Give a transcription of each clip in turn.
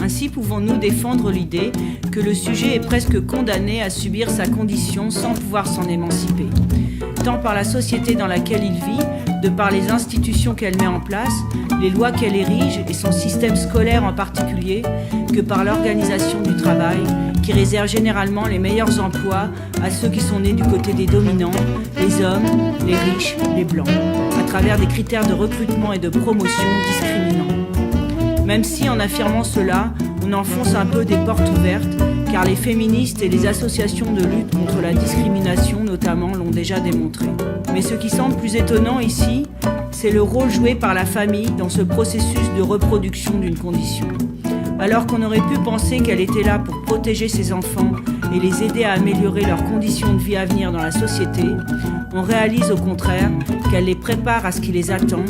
Ainsi pouvons-nous défendre l'idée que le sujet est presque condamné à subir sa condition sans pouvoir s'en émanciper, tant par la société dans laquelle il vit, de par les institutions qu'elle met en place, les lois qu'elle érige et son système scolaire en particulier, que par l'organisation du travail, qui réserve généralement les meilleurs emplois à ceux qui sont nés du côté des dominants, les hommes, les riches, les blancs, à travers des critères de recrutement et de promotion discriminants. Même si, en affirmant cela, on enfonce un peu des portes ouvertes, car les féministes et les associations de lutte contre la discrimination notamment l'ont déjà démontré. Mais ce qui semble plus étonnant ici, c'est le rôle joué par la famille dans ce processus de reproduction d'une condition. Alors qu'on aurait pu penser qu'elle était là pour protéger ses enfants et les aider à améliorer leurs conditions de vie à venir dans la société, on réalise au contraire qu'elle les prépare à ce qui les attend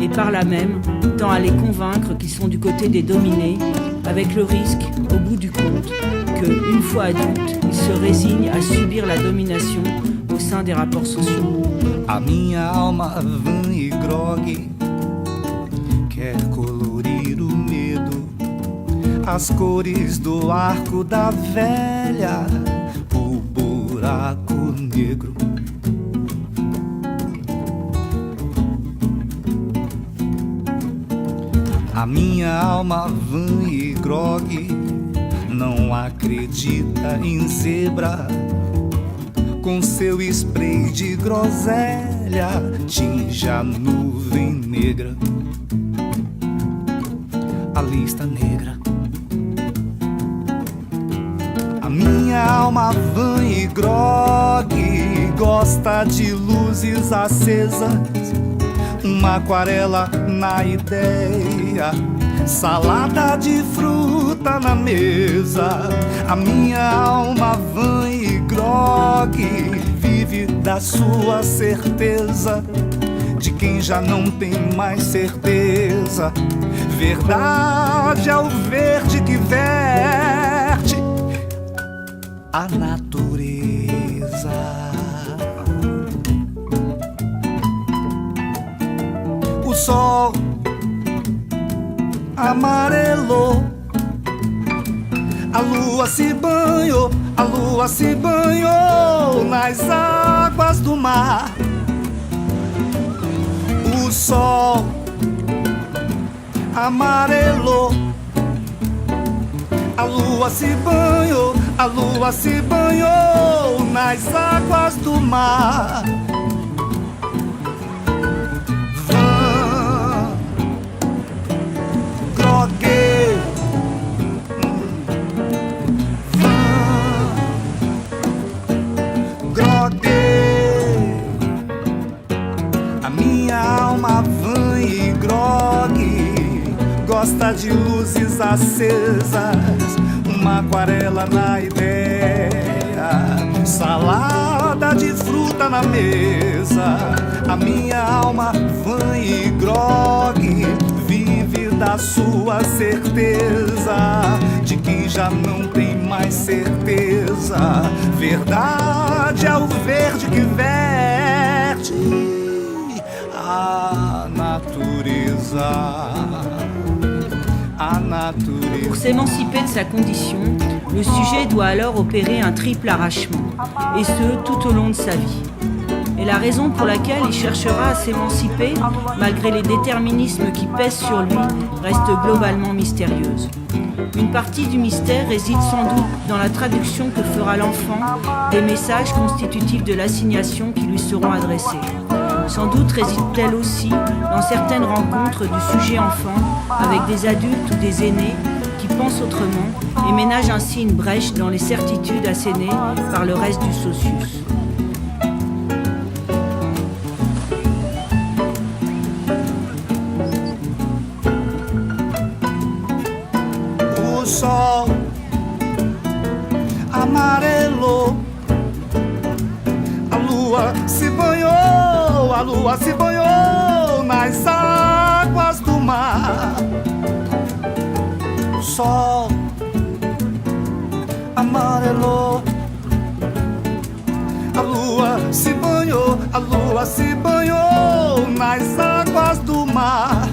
et par là même tend à les convaincre qu'ils sont du côté des dominés, avec le risque, au bout du compte, que, une fois adultes, ils se résignent à subir la domination au sein des rapports sociaux. A minha alma vã e grogue quer colorir o medo, as cores do arco da velha, o buraco negro. A minha alma vã e grogue não acredita em zebra, com seu spray de groselha tinja a nuvem negra, a lista negra. A minha alma vã e grogue gosta de luzes acesas, uma aquarela na ideia, salada de fruta na mesa. A minha alma vã e grogue vive da sua certeza, de quem já não tem mais certeza. Verdade é o verde que verte a natureza. O sol amarelou, a lua se banhou, a lua se banhou nas águas do mar. O sol amarelou, a lua se banhou, a lua se banhou nas águas do mar. A minha alma vã e grogue gosta de luzes acesas, uma aquarela na ideia, salada de fruta na mesa. A minha alma vã e grogue vive da sua certeza, de quem já não tem mais certeza. Verdade é o verde que verte a natureza. A natureza. Pour s'émanciper de sa condition, le sujet doit alors opérer un triple arrachement, et ce tout au long de sa vie. Et la raison pour laquelle il cherchera à s'émanciper, malgré les déterminismes qui pèsent sur lui, reste globalement mystérieuse. Une partie du mystère réside sans doute dans la traduction que fera l'enfant des messages constitutifs de l'assignation qui lui seront adressés. Sans doute réside-t-elle aussi dans certaines rencontres du sujet enfant avec des adultes ou des aînés qui pensent autrement et ménagent ainsi une brèche dans les certitudes assénées par le reste du socius. O sol amarelou, a lua se banhou, a lua se banhou nas águas do mar. O sol amarelou, a lua se banhou, a lua se banhou nas águas do mar.